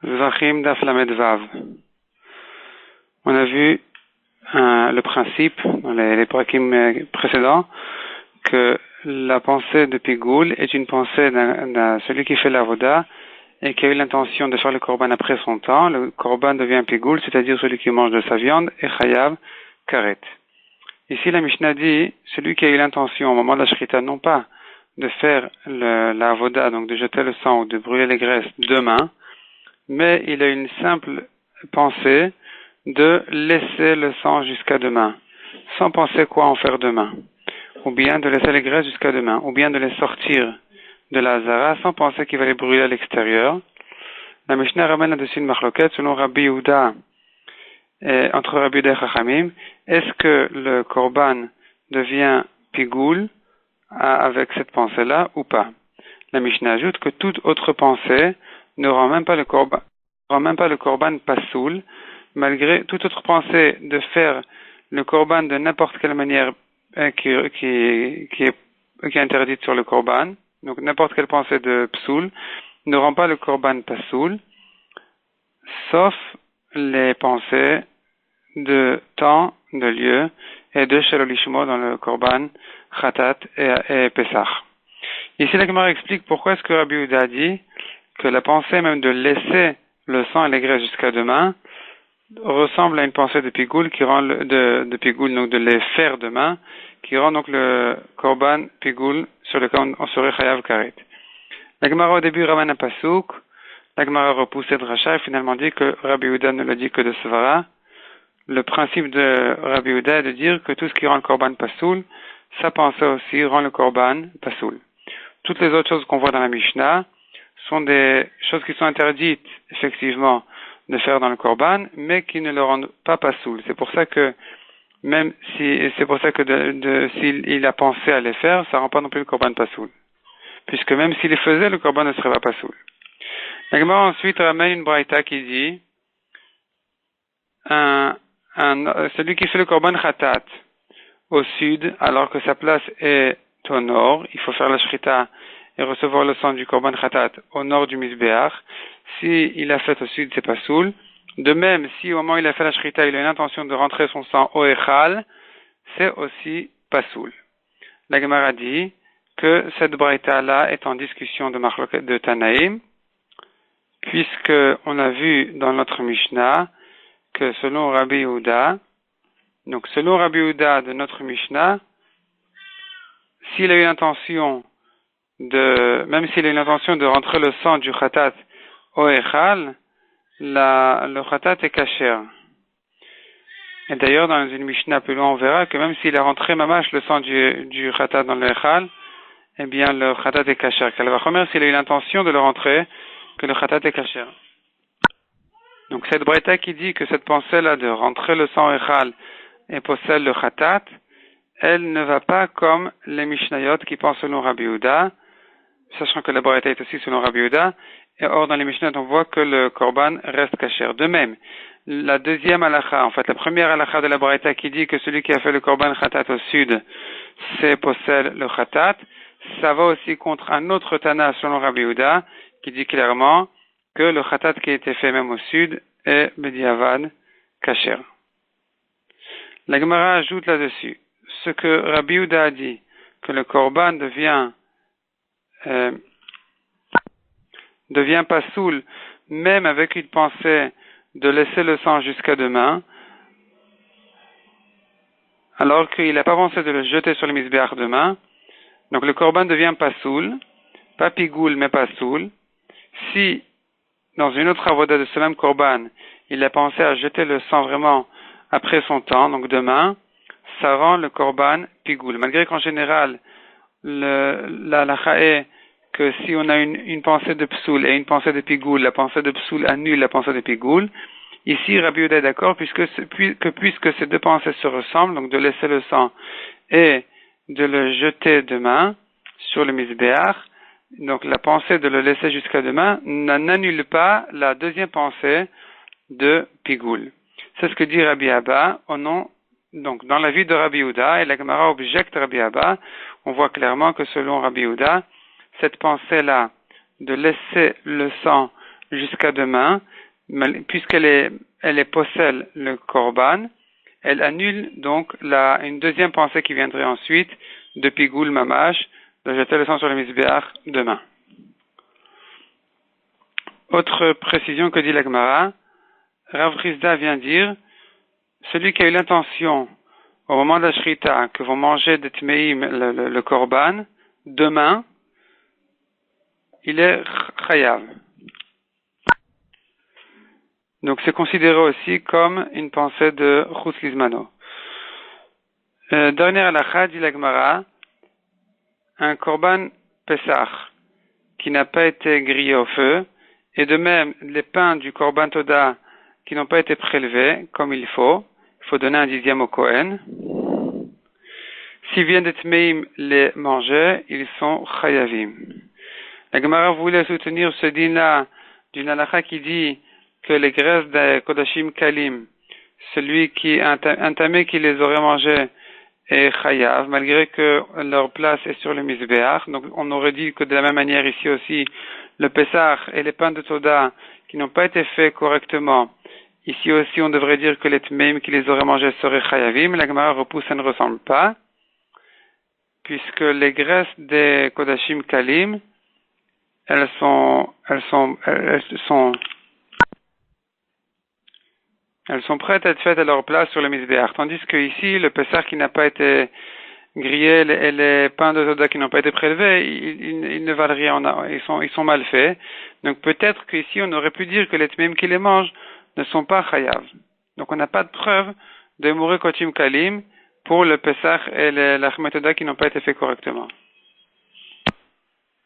Zvachim Daf Lamed Vav. On a vu le principe dans les parakim précédents que la pensée de Pigoul est une pensée d'un celui qui fait l'avoda et qui a eu l'intention de faire le korban après son temps. Le korban devient Pigoul, c'est-à-dire celui qui mange de sa viande, et chayav karet. Ici la Mishnah dit, celui qui a eu l'intention au moment de la shrita non pas de faire la avoda, donc de jeter le sang ou de brûler les graisses demain, mais il a une simple pensée de laisser le sang jusqu'à demain, sans penser quoi en faire demain, ou bien de laisser les graisses jusqu'à demain, ou bien de les sortir de la hazara sans penser qu'il va les brûler à l'extérieur. La Mishnah ramène là-dessus une marloquette selon Rabbi Yehuda et entre Rabbi Yehuda et Chachamim. Est-ce que le korban devient pigoul avec cette pensée-là ou pas? La Mishnah ajoute que toute autre pensée ne rend même pas le korban pasoul, malgré toute autre pensée de faire le korban de n'importe quelle manière qui est interdite sur le korban. Donc n'importe quelle pensée de psoul ne rend pas le korban pasoul, sauf les pensées de temps, de lieu et de shalolishmo dans le korban khatat et pesach. Ici la Gemara explique pourquoi est-ce que Rabbi Yehuda dit que la pensée même de laisser le sang et les graisses jusqu'à demain ressemble à une pensée de pigoul qui rend de pigoul, donc de les faire demain, qui rend donc le korban pigoul sur lequel on serait chayav karet. La Gemara au début ramène un pasouk, la Gemara repousse cette racha et finalement dit que Rabbi Yehuda ne le dit que de svara. Le principe de Rabbi Yehuda est de dire que tout ce qui rend le korban pasoul, sa pensée aussi rend le korban pasoul. Toutes les autres choses qu'on voit dans la Mishnah sont des choses qui sont interdites, effectivement, de faire dans le korban, mais qui ne le rendent pas pasoul. C'est pour ça que, s'il a pensé à les faire, ça rend pas non plus le korban pasoul. Puisque même s'il les faisait, le korban ne serait pas pasoul. La Gemara ensuite ramène une braïta qui dit, celui qui fait le korban khatat au sud, alors que sa place est au nord, il faut faire la shrita et recevoir le sang du korban khatat au nord du misbéach. Si il a fait au sud, c'est pas soul. De même, si au moment où il a fait la shrita, il a une intention de rentrer son sang au echal, c'est aussi pas soul. La Gemara dit que cette braïta là est en discussion de Tanaïm, puisque on a vu dans notre Mishnah que selon Rabbi Yehuda, donc selon Rabbi Yehuda de notre Mishnah, s'il a eu l'intention même s'il a eu l'intention de rentrer le sang du khatat au echal, le khatat est kasher. Et d'ailleurs, dans une Mishnah plus loin, on verra que même s'il a rentré mamash le sang du khatat dans le echal, eh bien, le khatat est kasher. Qu'elle va remettre s'il a eu l'intention de le rentrer, que le khatat est kasher. Donc, cette braïta qui dit que cette pensée-là de rentrer le sang au echal et possède le khatat, elle ne va pas comme les Mishnayot qui pensent selon Rabbi Yehuda, sachant que la braïta est aussi selon Rabbi Yehuda, et or dans les Mishnayot on voit que le korban reste kasher. De même, la deuxième halakha, en fait la première halakha de la braïta qui dit que celui qui a fait le korban khatat au sud, c'est possède le khatat, ça va aussi contre un autre Tana selon Rabbi Yehuda, qui dit clairement que le khatat qui a été fait même au sud est bediavad kasher. La Gemara ajoute là-dessus, ce que Rabbi Yehuda a dit, que le korban devient pasoul, même avec une pensée de laisser le sang jusqu'à demain, alors qu'il n'a pas pensé de le jeter sur le misbéach demain. Donc le korban devient pasoul, pas pigoul mais pasoul. Si dans une autre avoda de ce même korban, il a pensé à jeter le sang vraiment après son temps, donc demain, ça rend le korban pigoul. Malgré qu'en général, la lacha est que si on a une pensée de psoul et une pensée de pigoul, la pensée de psoul annule la pensée de pigoul. Ici, Rabbi Yehuda est d'accord puisque ces deux pensées se ressemblent, donc de laisser le sang et de le jeter demain sur le misbéach. Donc la pensée de le laisser jusqu'à demain n'annule pas la deuxième pensée de pigoul. C'est ce que dit Rabbi Abba au nom. Donc, dans la vie de Rabbi Yehuda, et la Gemara objecte Rabbi Abba, on voit clairement que selon Rabbi Yehuda, cette pensée-là de laisser le sang jusqu'à demain, elle possède le korban, elle annule donc une deuxième pensée qui viendrait ensuite de Pigoul Mamash, de jeter le sang sur le Mizbeach demain. Autre précision que dit la Gemara, Rav Rizda vient dire, celui qui a eu l'intention au moment de la Shrita que vous mangez de Tmeim le korban, demain, il est chayav. Donc c'est considéré aussi comme une pensée de Chutz Lizmano. Dernière halakha, dit la Gemara, un korban Pesach qui n'a pas été grillé au feu, et de même les pains du korban Toda qui n'ont pas été prélevés comme il faut donner un dixième au Kohen. S'ils viennent de Tmeim les manger, ils sont chayavim. La Gemara voulait soutenir ce din-là d'une halakha qui dit que les graisses des Kodashim Kalim, celui qui entamé qui les aurait mangés est chayav, malgré que leur place est sur le Mizbeach. Donc on aurait dit que de la même manière ici aussi, le Pesach et les pains de Toda qui n'ont pas été faits correctement, ici aussi on devrait dire que les Tmeim qui les auraient mangés seraient chayavim. La Gemara repousse, ça ne ressemble pas, puisque les graisses des Kodashim Kalim, elles sont prêtes à être faites à leur place sur le Mizbeach. Tandis que ici, le Pesach qui n'a pas été grillé et les pains de Toda qui n'ont pas été prélevés, ils ne valent rien, ils sont mal faits. Donc peut-être qu'ici, on aurait pu dire que les Tmeim qui les mangent ne sont pas chayav. Donc on n'a pas de preuve de Mouré Kochim Kalim pour le Pesach et la Toda qui n'ont pas été faits correctement.